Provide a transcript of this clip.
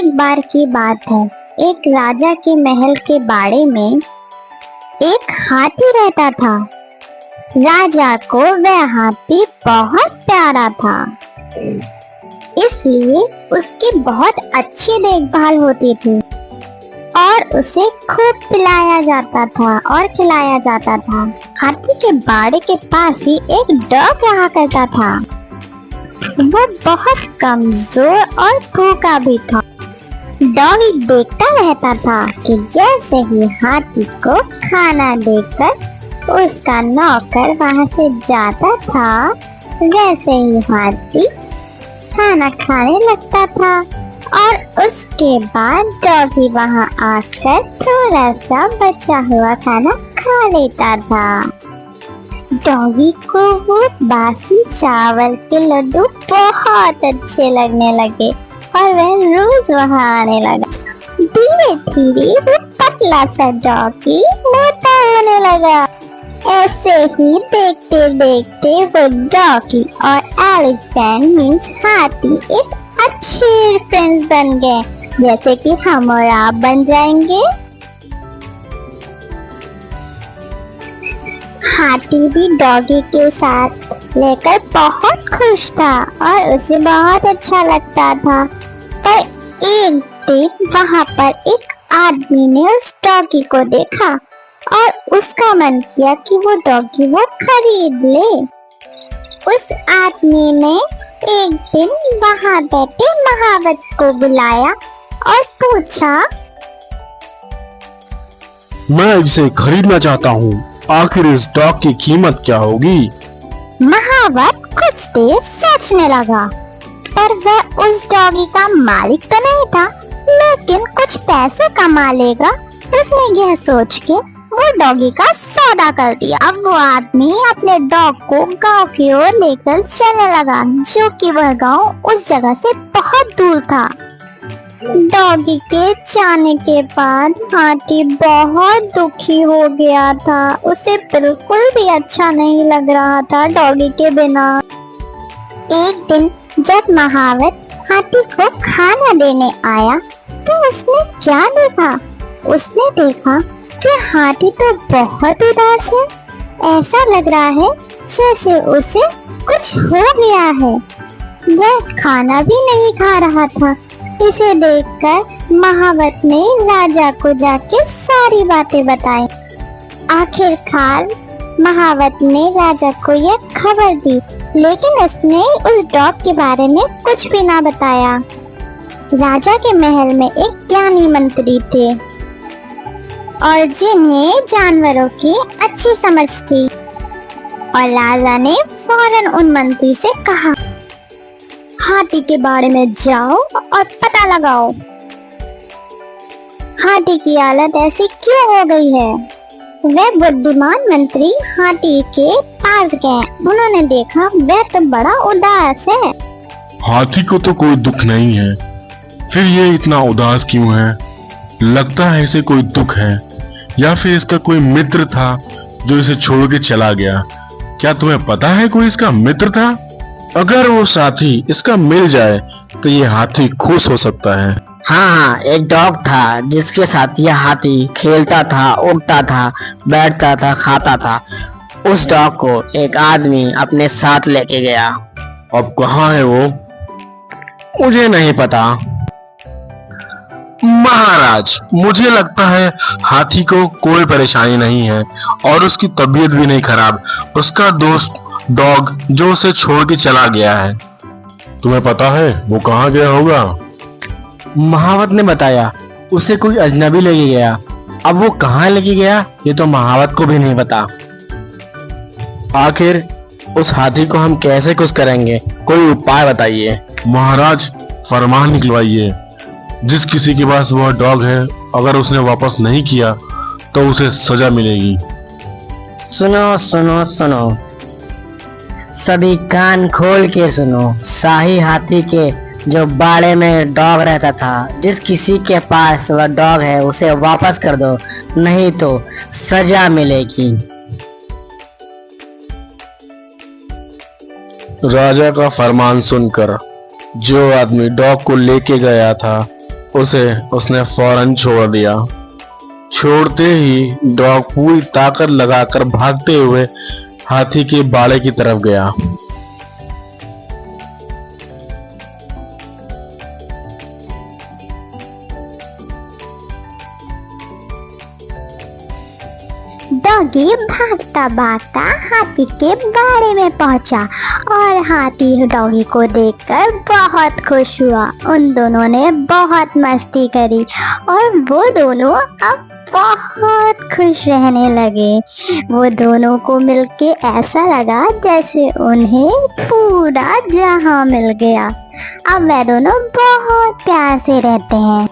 एक बार की बात है, एक राजा के महल के बाड़े में एक हाथी रहता था। राजा को वह हाथी बहुत प्यारा था, इसलिए उसकी बहुत अच्छी देखभाल होती थी और उसे खूब पिलाया जाता था और खिलाया जाता था। हाथी के बाड़े के पास ही एक डॉग रहा करता था। वो बहुत कमजोर और भूखा भी था। डॉगी देखता रहता था कि जैसे ही हाथी को खाना देकर उसका नौकर वहां से जाता था, वैसे ही हाथी खाना खाने लगता था और उसके बाद डॉगी वहां आकर थोड़ा सा बचा हुआ खाना खा लेता था। डॉगी को वो बासी चावल के लड्डू बहुत अच्छे लगने लगे और वह रोज वहां आने लगा। धीरे धीरे वो पतला सा डॉगी मोटा होने लगा। ऐसे ही देखते देखते वो डॉगी और एलिफेंट मीन्स हाथी एक अच्छे फ्रेंड्स बन गए, जैसे कि हम और आप बन जाएंगे। हाथी भी डॉगी के साथ लेकर बहुत खुश था और उसे बहुत अच्छा लगता था। पर एक दिन वहां पर एक आदमी ने उस डॉगी को देखा और उसका मन किया कि वो डॉगी वो खरीद ले। उस आदमी ने एक दिन वहां बैठे महावत को बुलाया और पूछा, मैं इसे खरीदना चाहता हूँ, आखिर इस डॉग की कीमत क्या होगी? महावत कुछ देर सोचने लगा, पर वह उस डॉगी का मालिक तो नहीं था, लेकिन कुछ पैसे कमा लेगा। उसने यह सोच के वो डॉगी का सौदा कर दिया। अब वो आदमी अपने डॉग को गांव की ओर लेकर चलने लगा, जो कि वह गांव उस जगह से बहुत दूर था। डॉगी के जाने के बाद हाथी बहुत दुखी हो गया था। उसे बिल्कुल भी अच्छा नहीं लग रहा था डॉगी के बिना। एक दिन जब महावत हाथी को खाना देने आया तो उसने क्या देखा? उसने देखा कि हाथी तो बहुत उदास है। ऐसा लग रहा है जैसे उसे कुछ हो गया है। वह खाना भी नहीं खा रहा था। इसे देखकर महावत ने राजा को जाके सारी बातें बताई। आखिरकार महावत ने राजा को यह खबर दी, लेकिन उसने उस डॉग के बारे में कुछ भी ना बताया। राजा के महल में एक ज्ञानी मंत्री थे और जिन्हें जानवरों की अच्छी समझ थी, और राजा ने फौरन उन मंत्री से कहा, हाथी के बारे में जाओ और पता लगाओ, हाथी की हालत ऐसी क्यों हो गई है। वह बुद्धिमान मंत्री हाथी के पास गए। उन्होंने देखा वह तो बड़ा उदास है। हाथी को तो कोई दुख नहीं है, फिर ये इतना उदास क्यों है? लगता है इसे कोई दुख है, या फिर इसका कोई मित्र था जो इसे छोड़ के चला गया। क्या तुम्हें पता है कोई इसका मित्र था? अगर वो साथी इसका मिल जाए तो ये हाथी खुश हो सकता है। हाँ, एक डॉग था जिसके साथ यह हाथी खेलता था, उड़ता था, बैठता था, खाता था। उस डॉग को एक आदमी अपने साथ लेके गया। अब कहाँ है वो? मुझे नहीं पता। महाराज, मुझे लगता है हाथी को कोई परेशानी नहीं है और उसकी तबीयत भी नहीं खराब। उसका दोस्त डॉग जो उसे छोड़ के चला गया है। तुम्हें पता है वो कहाँ गया होगा? महावत ने बताया उसे कोई अजनबी लेके गया। अब वो कहाँ लेके गया ये तो महावत को भी नहीं पता। आखिर उस हाथी को हम कैसे खुश करेंगे? कोई उपाय बताइए। महाराज, फरमान निकलवाइए। जिस किसी के पास वह डॉग है, अगर उसने वापस नहीं किया तो उसे सजा मिलेगी। सुनो सुनो सुनो, सभी कान खोल के सुनो। शाही हाथी के जो बाड़े में डॉग रहता था, जिस किसी के पास वह डॉग है उसे वापस कर दो, नहीं तो सजा मिलेगी। राजा का फरमान सुनकर जो आदमी डॉग को लेके गया था उसे उसने फौरन छोड़ दिया। छोड़ते ही डॉग पूरी ताकत लगाकर भागते हुए हाथी के बाड़े की तरफ गया। डॉगी भागता भागता हाथी के बाड़े में पहुंचा और हाथी डॉगी को देखकर बहुत खुश हुआ। उन दोनों ने बहुत मस्ती करी और वो दोनों अब बहुत खुश रहने लगे। वो दोनों को मिलके ऐसा लगा जैसे उन्हें पूरा जहां मिल गया। अब वे दोनों बहुत प्यार से रहते हैं।